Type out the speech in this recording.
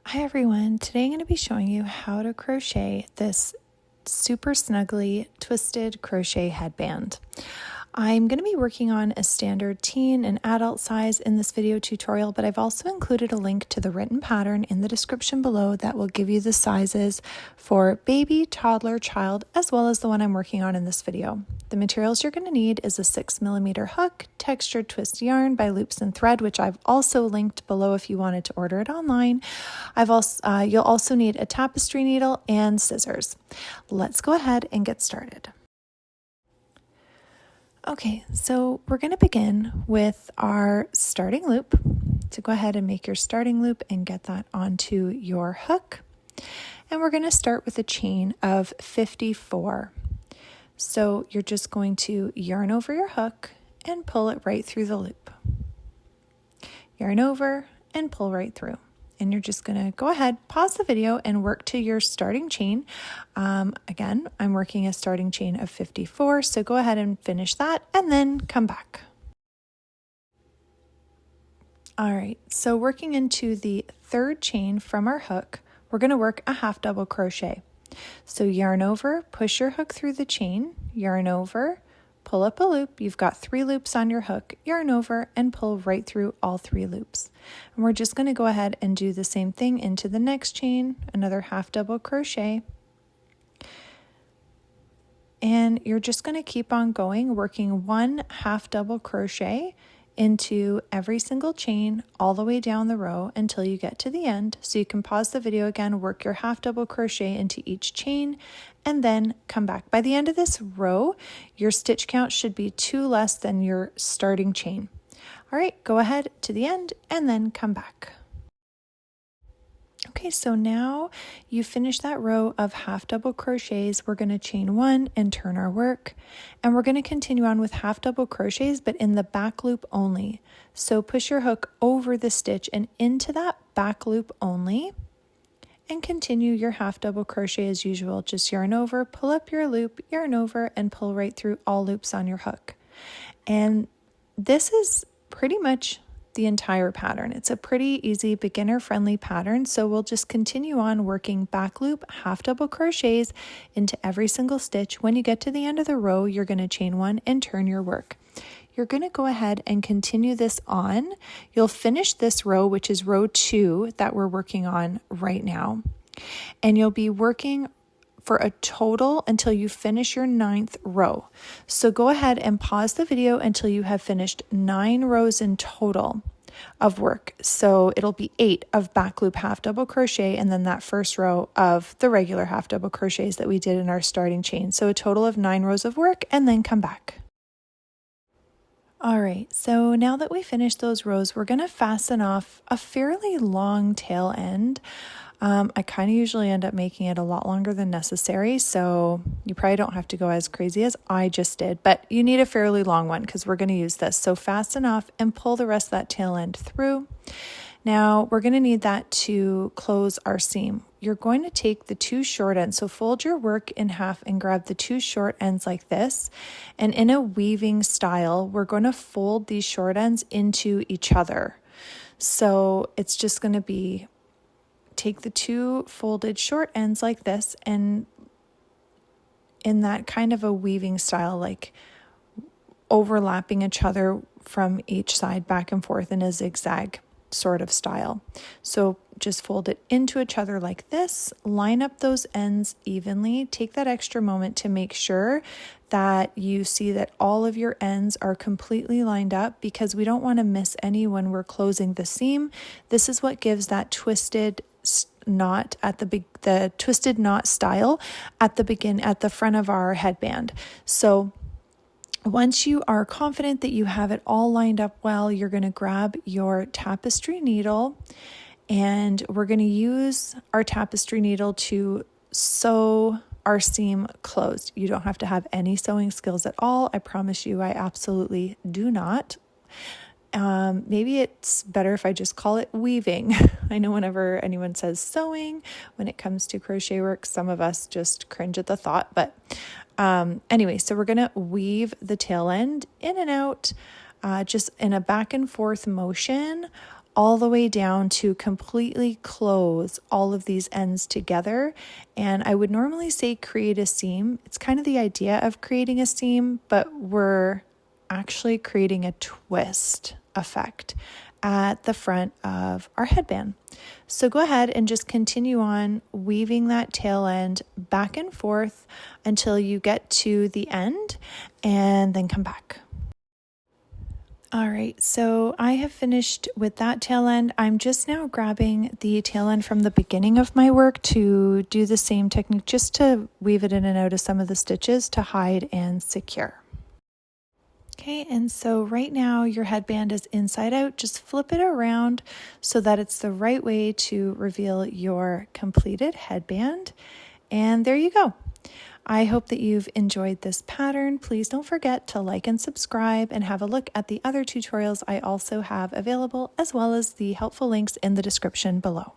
Hi everyone, today I'm going to be showing you how to crochet this super snuggly twisted crochet headband. I'm going to be working on a standard teen and adult size in this video tutorial, but I've also included a link to the written pattern in the description below that will give you the sizes for baby, toddler, child, as well as the one I'm working on in this video. The materials you're going to need is a 6mm hook, textured twist yarn by Loops and Thread, which I've also linked below if you wanted to order it online. You'll also need a tapestry needle and scissors. Let's go ahead and get started. Okay, so we're going to begin with our starting loop. So go ahead and make your starting loop and get that onto your hook. And we're going to start with a chain of 54. So you're just going to yarn over your hook and pull it right through the loop. Yarn over and pull right through. And you're just going to go ahead, pause the video, and work to your starting chain. Again, I'm working a starting chain of 54, so go ahead and finish that and then come back. All right, so working into the third chain from our hook, we're going to work a half double crochet. So yarn over, push your hook through the chain, yarn over, pull up a loop. You've got 3 loops on your hook, yarn over, and pull right through all 3 loops. And we're just going to go ahead and do the same thing into the next chain, another half double crochet. And you're just going to keep on going, working 1 half double crochet into every single chain all the way down the row until you get to the end. So you can pause the video again, work your half double crochet into each chain, and then come back. By the end of this row, your stitch count should be 2 less than your starting chain. All right, go ahead to the end and then come back. Okay, so now you finish that row of half double crochets. We're going to chain 1 and turn our work, and we're going to continue on with half double crochets, but in the back loop only. So push your hook over the stitch and into that back loop only, and continue your half double crochet as usual. Just yarn over, pull up your loop, yarn over, and pull right through all loops on your hook. And this is pretty much the entire pattern. It's a pretty easy beginner-friendly pattern, so we'll just continue on working back loop, half double crochets into every single stitch. When you get to the end of the row, you're going to chain 1 and turn your work. You're going to go ahead and continue this on. You'll finish this row, which is row 2 that we're working on right now, and you'll be working for a total until you finish your 9th row. So go ahead and pause the video until you have finished 9 rows in total of work. So it'll be 8 of back loop half double crochet and then that first row of the regular half double crochets that we did in our starting chain. So a total of 9 rows of work, and then come back. All right, so now that we finished those rows, we're going to fasten off a fairly long tail end. I kind of usually end up making it a lot longer than necessary, so you probably don't have to go as crazy as I just did, but you need a fairly long one because we're going to use this. So fasten off and pull the rest of that tail end through. Now we're going to need that to close our seam. You're going to take the 2 short ends, so fold your work in half and grab the 2 short ends like this, and in a weaving style, we're going to fold these short ends into each other. So it's just going to be take the 2 folded short ends like this, and in that kind of a weaving style, like overlapping each other from each side back and forth in a zigzag sort of style. So just fold it into each other like this, line up those ends evenly, take that extra moment to make sure that you see that all of your ends are completely lined up, because we don't want to miss any when we're closing the seam. This is what gives that twisted knot at the twisted knot style at the front of our headband. So once you are confident that you have it all lined up well, you're going to grab your tapestry needle, and we're going to use our tapestry needle to sew our seam closed. You don't have to have any sewing skills at all. I promise you, I absolutely do not. Maybe it's better if I just call it weaving. I know whenever anyone says sewing, when it comes to crochet work, some of us just cringe at the thought, but anyway, so we're going to weave the tail end in and out, just in a back and forth motion all the way down to completely close all of these ends together. And I would normally say create a seam. It's kind of the idea of creating a seam, but we're actually creating a twist effect at the front of our headband. So go ahead and just continue on weaving that tail end back and forth until you get to the end, and then come back. All right, so I have finished with that tail end. I'm just now grabbing the tail end from the beginning of my work to do the same technique, just to weave it in and out of some of the stitches to hide and secure. Okay, and so right now your headband is inside out. Just flip it around so that it's the right way to reveal your completed headband. And there you go. I hope that you've enjoyed this pattern. Please don't forget to like and subscribe, and have a look at the other tutorials I also have available, as well as the helpful links in the description below.